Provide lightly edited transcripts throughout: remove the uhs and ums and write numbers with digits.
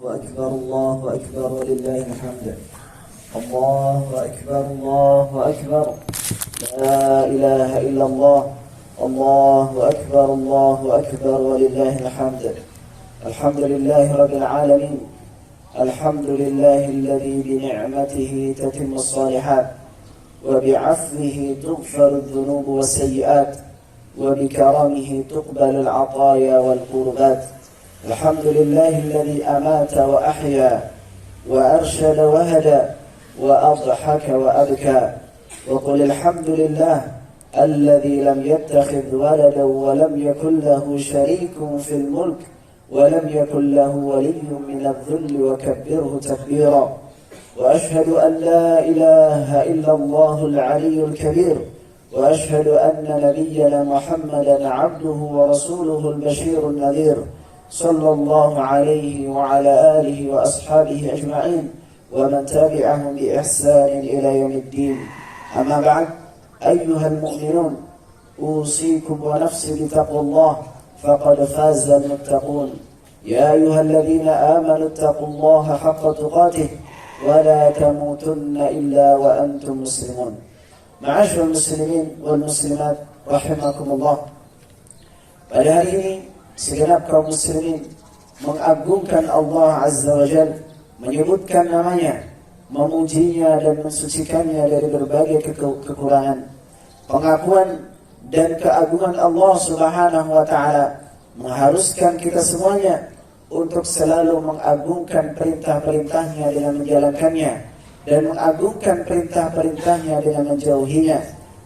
أكبر الله أكبر ولله الحمد. الله أكبر الله أكبر لا إله إلا الله. الله أكبر الله أكبر ولله الحمد. الحمد لله رب العالمين. الحمد لله الذي بنعمته تتم الصالحات وبعفوه تغفر الذنوب والسيئات وبكرمه تقبل العطايا والقربات. الحمد لله الذي أمات وأحيا وأرشد وهدى وأضحك وأبكى. وقل الحمد لله الذي لم يتخذ ولدا ولم يكن له شريك في الملك ولم يكن له ولي من الذل وكبره تكبيرا. وأشهد أن لا إله إلا الله العلي الكبير. وأشهد أن نبينا محمدا عبده ورسوله البشير النذير صلى الله عليه وعلى آله وأصحابه أجمعين ومن تبعهم بإحسان إلى يوم الدين. أما بعد، أيها المؤمنون، أوصيكم ونفسي بتقوى الله فقد فاز المتقون. يا أيها الذين آمنوا اتقوا الله حق تقاته ولا تموتن إلا وأنتم مسلمون. معاشر المسلمين والmuslimat rahimakumullah. Pada hari ini segenap kaum muslimin mengagungkan Allah Azza wa Jalla, menyebutkan namanya, memujinya dan mensucikannya dari berbagai kekurangan. Pengakuan dan keagungan Allah Subhanahu wa taala mengharuskan kita semuanya untuk selalu mengagungkan perintah-perintahnya dengan menjalankannya dan mengagungkan perintah-perintahnya dengan menjauhinya.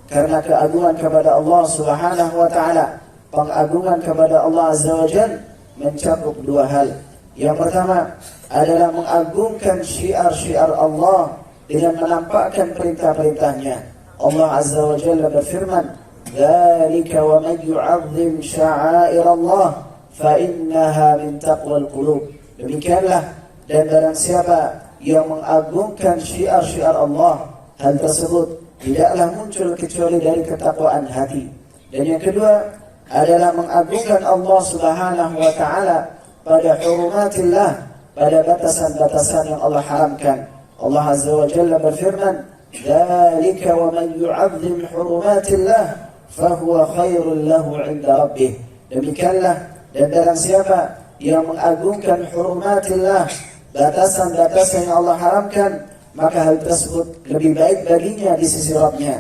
Karena keagungan kepada Allah Subhanahu wa taala, pengagungan kepada Allah Azza wa Jalla mencakup dua hal. Yang pertama adalah mengagungkan syiar-syiar Allah dengan menampakkan perintah-perintahnya. Allah Azza wa Jalla berfirman, "Dzalika wa man yu'azzim sya'air Allah fa innaha min taqwal qulub." Demikianlah, dan barang siapa yang mengagungkan syiar-syiar Allah, hal tersebut tidaklah muncul kecuali dari ketakwaan hati. Dan yang kedua adalah mengagungkan Allah Subhanahu wa taala pada hurumatillah, pada batasan-batasan yang Allah haramkan. Allah Azza wa Jalla berfirman, "Dzalika wa man yu'azzim hurumatillah fahuwa khairul lahu 'inda rabbih." Demikianlah, dan barang siapa yang mengagungkan hurumatillah, batasan-batasan yang Allah haramkan, maka hal tersebut lebih baik baginya di sisi Rabb-Nya.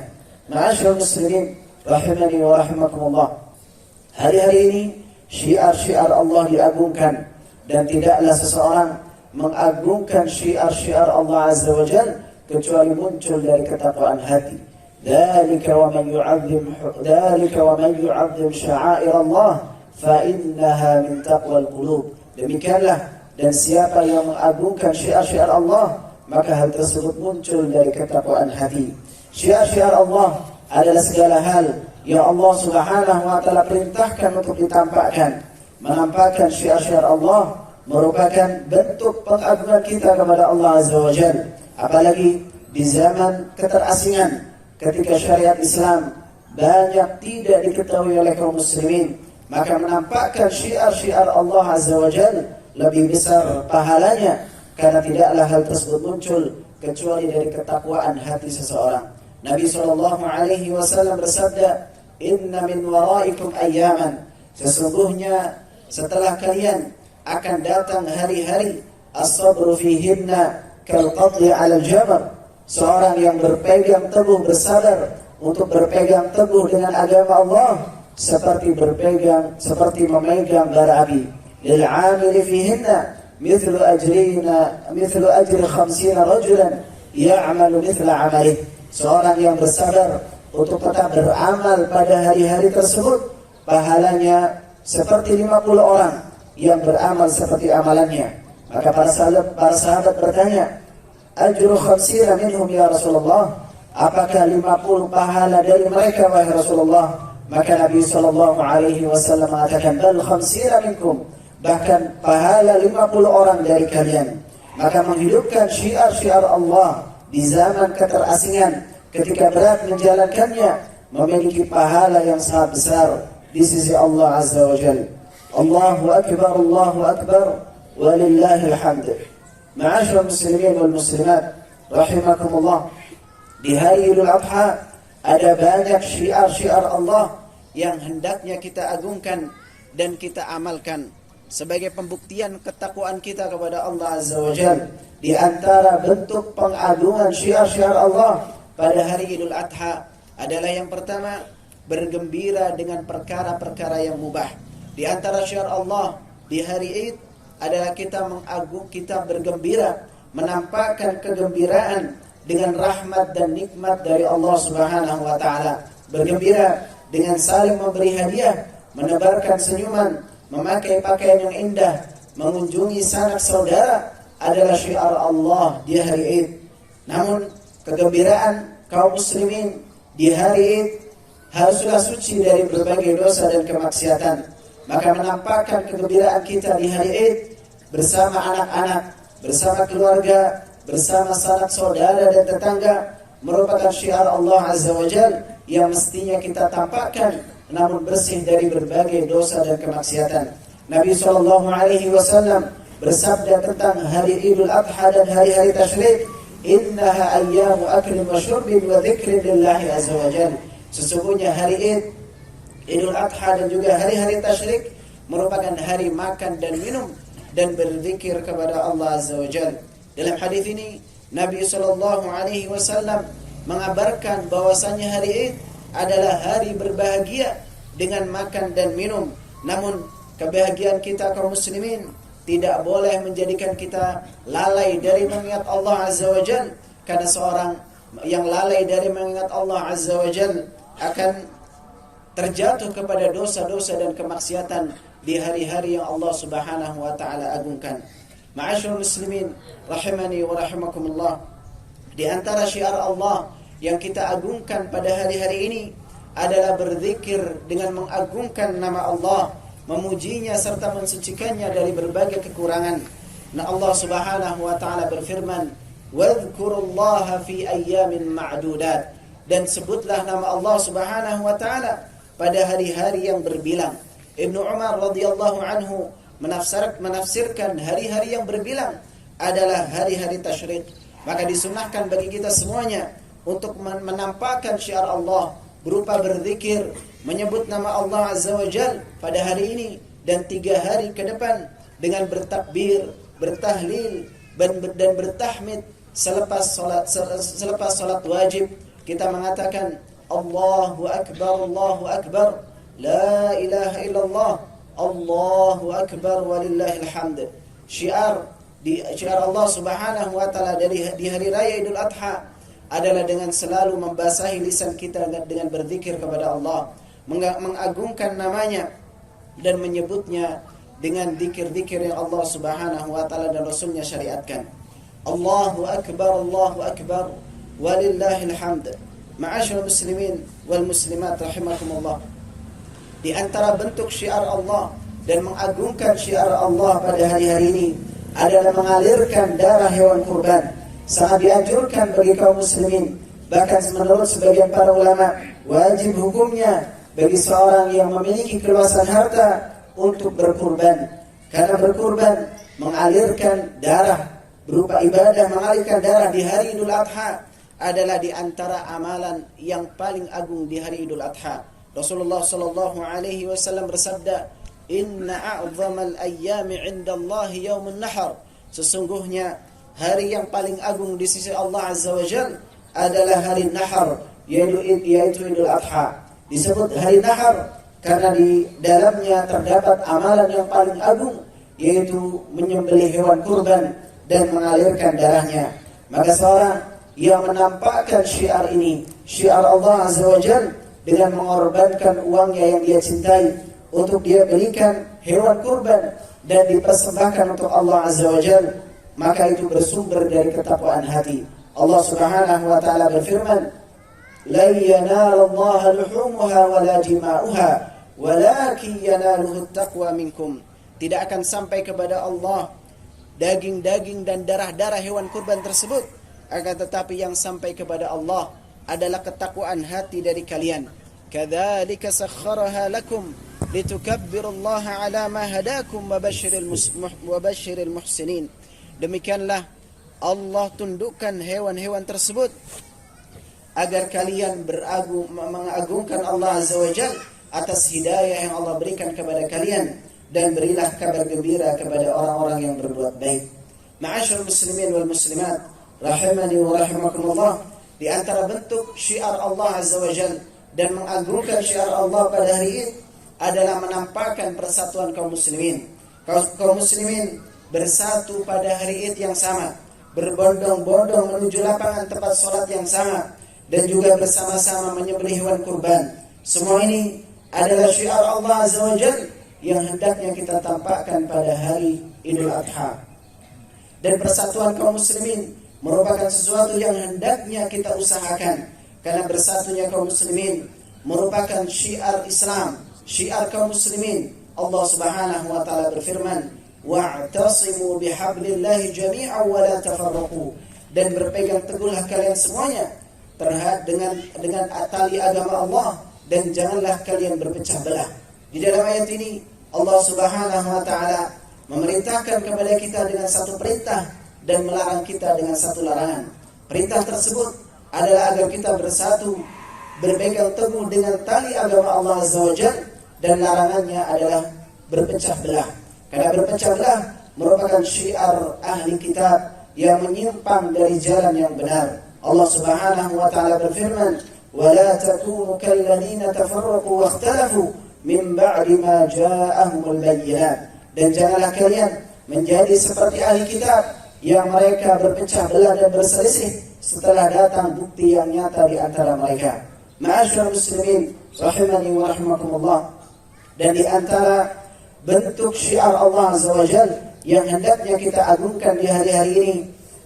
Ma'asyiral muslimin rahimani wa rahimakumullah. Hari-hari ini syiar-syiar Allah diagungkan, dan tidaklah seseorang mengagungkan syiar-syiar Allah Azza wa Jalla kecuali muncul dari ketakwaan hati. Dzalika wa man yu'azzim sya'air Allah fa innaha min taqwal qulub. Demikianlah, dan siapa yang mengagungkan syiar-syiar Allah, maka hal tersebut muncul dari ketakwaan hati. Syiar-syiar Allah adalah segala hal yang Allah Subhanahu wa taala perintahkan untuk ditampakkan. Menampakkan syiar-syiar Allah merupakan bentuk pengagungan kita kepada Allah Azza wa Jalla. Apalagi di zaman keterasingan, ketika syariat Islam banyak tidak diketahui oleh kaum muslimin, maka menampakkan syiar-syiar Allah Azza wa Jalla lebih besar pahalanya, karena tidaklah hal tersebut muncul kecuali dari ketakwaan hati seseorang. Nabi SAW bersabda, "Inna min waraikum ayyaman." Sesungguhnya setelah kalian akan datang hari-hari, as-sabru fihinna kal-qadli 'ala al-jamr. Seorang yang berpegang teguh, bersabar untuk berpegang teguh dengan agama Allah, seperti memegang bara api. Lil-'amili fihinna mithlu ajri 50 rajulan ya'malu mithla 'amalihi. Seorang yang bersabar untuk tetap beramal pada hari-hari tersebut, pahalanya seperti 50 orang yang beramal seperti amalannya. Maka para sahabat bertanya, "Ajru 50 minhum ya Rasulullah?" Apakah 50 pahala dari mereka wahai Rasulullah? Maka Nabi SAW mengatakan, "Bal 50 minkum." Bahkan pahala 50 orang dari kalian. Maka menghidupkan syiar-syiar Allah di zaman keterasingan, ketika berat menjalankannya, memiliki pahala yang sangat besar di sisi Allah Azza wa Jalla. Allahu Akbar, Allahu Akbar, walillahil hamd. Ma'asyiral muslimin wal muslimat rahimakumullah. Di hari Idul Adha ada banyak syiar-syiar Allah yang hendaknya kita agungkan dan kita amalkan sebagai pembuktian ketakwaan kita kepada Allah Azza wa Jalla. Di antara bentuk pengagungan syiar-syiar Allah pada hari Idul Adha adalah yang pertama, bergembira dengan perkara-perkara yang mubah. Di antara syiar Allah di hari Id adalah kita bergembira, menampakkan kegembiraan dengan rahmat dan nikmat dari Allah Subhanahu wa taala. Bergembira dengan saling memberi hadiah, menebarkan senyuman, memakai pakaian yang indah, mengunjungi sanak saudara adalah syiar Allah di hari Id. Namun kegembiraan kaum muslimin di hari Id haruslah suci dari berbagai dosa dan kemaksiatan. Maka menampakkan kegembiraan kita di hari Id bersama anak-anak, bersama keluarga, bersama sanak saudara dan tetangga merupakan syiar Allah Azza wa Jalla yang mestinya kita tampakkan, namun bersih dari berbagai dosa dan kemaksiatan. Nabi SAW bersabda tentang hari Idul Adha dan hari-hari tasyrik, innaha ayyamu aklin wa syurbin wa dzikrin lillahi azza wa jalla. Sesungguhnya hari Id, Idul Adha dan juga hari-hari tasyrik merupakan hari makan dan minum dan berzikir kepada Allah azza wa jalla. Dalam hadis ini Nabi SAW mengabarkan bahwasanya hari Id adalah hari berbahagia dengan makan dan minum. Namun kebahagiaan kita kaum muslimin tidak boleh menjadikan kita lalai dari mengingat Allah Azza wa Jalla, karena seorang yang lalai dari mengingat Allah Azza wa Jalla akan terjatuh kepada dosa-dosa dan kemaksiatan di hari-hari yang Allah Subhanahu wa taala agungkan. Ma'asyiral muslimin rahimani wa rahimakumullah, di antara syiar Allah yang kita agungkan pada hari-hari ini adalah berzikir dengan mengagungkan nama Allah, memujinya serta mensucikannya dari berbagai kekurangan. Nah, Allah Subhanahu wa taala berfirman, "Wadhkurullaha fi ayyamin ma'dudat." Dan sebutlah nama Allah Subhanahu wa taala pada hari-hari yang berbilang. Ibnu Umar radhiyallahu anhu menafsirkan hari-hari yang berbilang adalah hari-hari tasyrik. Maka disunahkan bagi kita semuanya untuk menampakkan syiar Allah berupa berzikir, menyebut nama Allah Azza wa Jalla pada hari ini dan 3 hari ke depan dengan bertakbir, bertahlil dan bertahmid selepas salat wajib. Kita mengatakan Allahu Akbar, la ilaha illallah, Allahu Akbar walillahil hamd. Syiar Allah Subhanahu wa taala di hari raya Idul Adha adalah dengan selalu membasahi lisan kita dengan berzikir kepada Allah, mengagungkan namanya dan menyebutnya dengan zikir-zikir yang Allah Subhanahu wa taala dan Rasulnya syariatkan. Allahu Akbar walillahil hamd. Ma'asyiral muslimin wal muslimat rahimakumullah. Di antara bentuk syiar Allah dan mengagungkan syiar Allah pada hari-hari ini adalah mengalirkan darah hewan kurban. Sangat dianjurkan bagi kaum muslimin, bahkan menurut sebagian para ulama, wajib hukumnya bagi seorang yang memiliki keluasan harta untuk berkurban. Karena berkurban mengalirkan darah berupa ibadah, mengalirkan darah di hari Idul Adha adalah di antara amalan yang paling agung di hari Idul Adha. Rasulullah sallallahu alaihi wasallam bersabda, "Inna a'zamal ayyami 'indallahi yaumun nahar." Sesungguhnya hari yang paling agung di sisi Allah Azza wa Jalla adalah hari Nahar, yaitu Idul Adha. Disebut hari Nahar karena di dalamnya terdapat amalan yang paling agung, yaitu menyembelih hewan kurban dan mengalirkan darahnya. Maka seorang yang menampakkan syiar ini, syiar Allah Azza wa Jalla, dengan mengorbankan uangnya yang dia cintai untuk dia belikan hewan kurban dan dipersembahkan untuk Allah Azza wa Jalla, maka itu bersumber dari ketakwaan hati. Allah Subhanahu wa taala berfirman, "La yanalallaha luhumuha wala dima'uha, walakin yanaluhu at-taqwa minkum." Tidak akan sampai kepada Allah daging-daging dan darah-darah hewan kurban tersebut, akan tetapi yang sampai kepada Allah adalah ketakwaan hati dari kalian. Kadzalika sakhkharaha lakum litukabbirullaha ala ma hadakum wa basyiril muhsinin. Demikianlah Allah tundukkan hewan-hewan tersebut agar kalian mengagungkan Allah Azza wa Jalla atas hidayah yang Allah berikan kepada kalian, dan berilah kabar gembira kepada orang-orang yang berbuat baik. Ma'asyiral muslimin wal muslimat rahimani wa rahimakumullah, di antara bentuk syiar Allah Azza wa Jalla dan mengagungkan syiar Allah pada hari ini adalah menampakkan persatuan kaum muslimin. Kaum muslimin bersatu pada hari Id yang sama, berbondong-bondong menuju lapangan tempat sholat yang sama, dan juga bersama-sama menyembelih hewan kurban. Semua ini adalah syiar Allah Azza wa Jalla yang hendaknya kita tampakkan pada hari Idul Adha. Dan persatuan kaum muslimin merupakan sesuatu yang hendaknya kita usahakan, karena bersatunya kaum muslimin merupakan syiar Islam, syiar kaum muslimin. Allah Subhanahu wa taala berfirman, wa'tasimu bihablillahi jami'an wa la tafarraqu, dan berpegang teguhlah kalian semuanya dengan tali agama Allah, dan janganlah kalian berpecah belah. Di dalam ayat ini Allah Subhanahu wa taala memerintahkan kepada kita dengan satu perintah dan melarang kita dengan satu larangan. Perintah tersebut adalah agar kita bersatu, berpegang teguh dengan tali agama Allah Azza wa Jalla, dan larangannya adalah berpecah belah. Karena berpecah belah merupakan syiar ahli kitab yang menyimpang dari jalan yang benar. Allah Subhanahu wa taala berfirman, ولا تكونوا كالذين تفرقوا واختلفوا من بعد ما جاءهم البينات, dan janganlah kalian menjadi seperti ahli kitab yang mereka berpecah belah dan berselisih setelah datang bukti yang nyata di antara mereka. Ma'asyiral muslimin rahimani wa rahimakumullah, dan di antara bentuk syiar Allah Azza wa Jalla yang hendaknya kita agungkan di hari-hari ini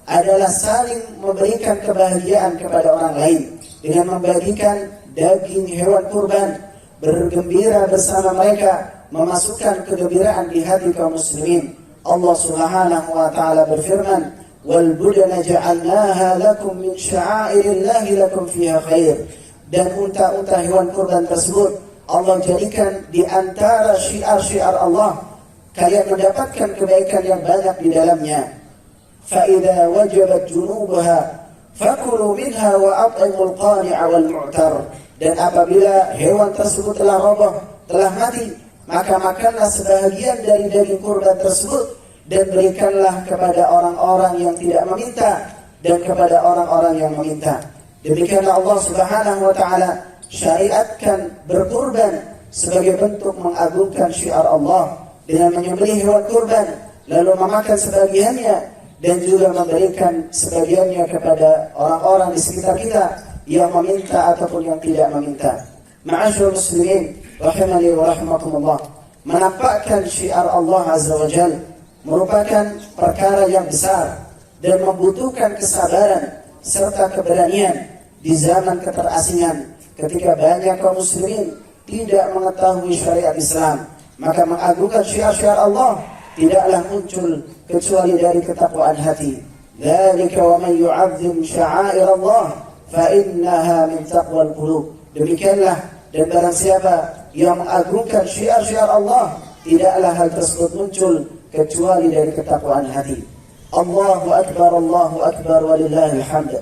adalah saling memberikan kebahagiaan kepada orang lain dengan membagikan daging hewan kurban, bergembira bersama mereka, memasukkan kegembiraan di hati kaum muslimin. Allah Subhanahu wa taala berfirman, wal budana ja'alnaha lakum min sya'airillahi lakum fiha khair, dan unta-unta hewan kurban tersebut Allah jadikan di antara syiar-syiar Allah, kalian mendapatkan kebaikan yang banyak di dalamnya. Fa idza wajabat junubaha fakulu minha wa at'imul qani'a wal mu'tar, dan apabila hewan tersebut telah roboh, telah mati, maka makanlah sebahagian dari daging kurban tersebut, dan berikanlah kepada orang-orang yang tidak meminta dan kepada orang-orang yang meminta. Demikianlah Allah Subhanahu wa taala syariatkan berkurban sebagai bentuk mengagungkan syiar Allah, dengan menyembelih hewan kurban lalu memakan sebagiannya dan juga memberikan sebagiannya kepada orang-orang di sekitar kita yang meminta ataupun yang tidak meminta. Ma'asyiral muslimin rahimani wa rahimakumullah, menampakkan syiar Allah Azza wa Jalla merupakan perkara yang besar dan membutuhkan kesabaran serta keberanian di zaman keterasingan, ketika banyak kaum muslimin tidak mengetahui syariat Islam. Maka mengagungkan syiar-syiar Allah tidaklah muncul kecuali dari ketakwaan hati. Dzalika wa man yu'azzim sya'air Allah fa innaha min taqwal qulub. Demikianlah, dan barang siapa yang mengagungkan syiar-syiar Allah, tidaklah hal tersebut muncul kecuali dari ketakwaan hati. Allahu akbar walillahil hamd.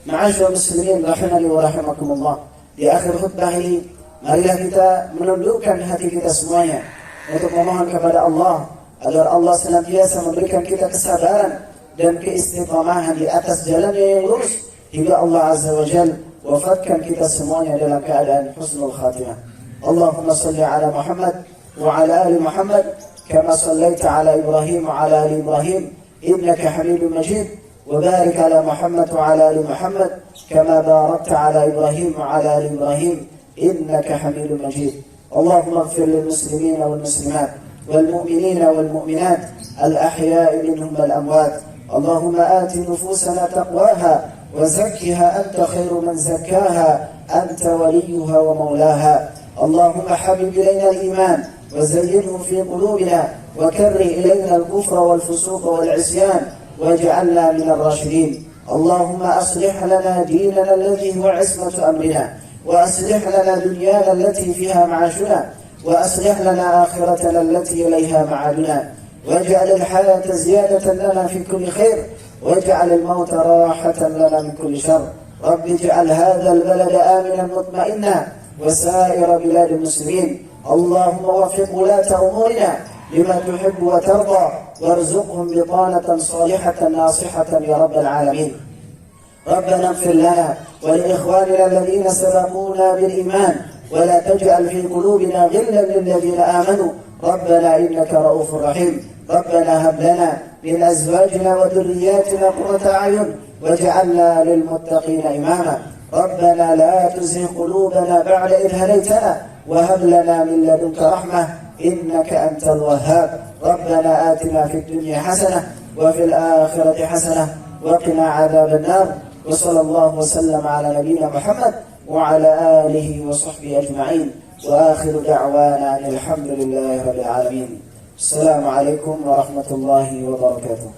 Ma'asyiral muslimin rahimani wa rahimakumullah, di akhir khutbah ini marilah kita menundukkan hati kita semuanya untuk memohon kepada Allah agar Allah senantiasa memberikan kita kesabaran dan keistiqamahan di atas jalannya yang lurus, hingga Allah Azza wa Jalla wafatkan kita semuanya dalam keadaan husnul khatimah. Allahumma salli ala Muhammad wa ala ali Muhammad kama sallaita ala Ibrahim wa ala ali Ibrahim innaka Hamidum Majid, wa barik ala Muhammad wa ala ali Muhammad kama barakta ala Ibrahim wa ala ali Ibrahim innaka Hamidum Majid. Allahumma ighfir lil muslimin wal muslimat والمؤمنين والمؤمنات الأحياء منهم والأموات. اللهم آت نفوسنا تقواها وزكها أنت خير من زكاها أنت وليها ومولاها. اللهم حبب إلينا الإيمان وزينه في قلوبنا وكره إلينا الكفر والفسوق والعصيان واجعلنا من الراشدين. اللهم أصلح لنا ديننا الذي هو عصمة أمرنا، وأصلح لنا دنيانا التي فيها معاشنا، وأصلح لنا آخرتنا التي إليها معادنا، واجعل الحياة زيادة لنا في كل خير، واجعل الموت راحة لنا من كل شر. رب اجعل هذا البلد آمنا مطمئنا وسائر بلاد المسلمين. اللهم وفق ولاة أمورنا لما تحب وترضى، وارزقهم بطانة صالحة ناصحة يا رب العالمين. ربنا اغفر لنا ولإخواننا الذين سبقونا بالإيمان، ولا تجعل في قلوبنا غلا للذين آمنوا ربنا إنك رؤوف رحيم. ربنا هب لنا من أزواجنا وذرياتنا قرة أعين واجعلنا للمتقين إماما. ربنا لا تزغ قلوبنا بعد إذ هديتنا وهب لنا من لدنك رحمة إنك أنت الوهاب. ربنا آتنا في الدنيا حسنة وفي الآخرة حسنة وقنا عذاب النار. وصلى الله وسلم على نبينا محمد وعلى آله وصحبه أجمعين، وآخر دعوانا أن الحمد لله رب العالمين. السلام عليكم ورحمة الله وبركاته.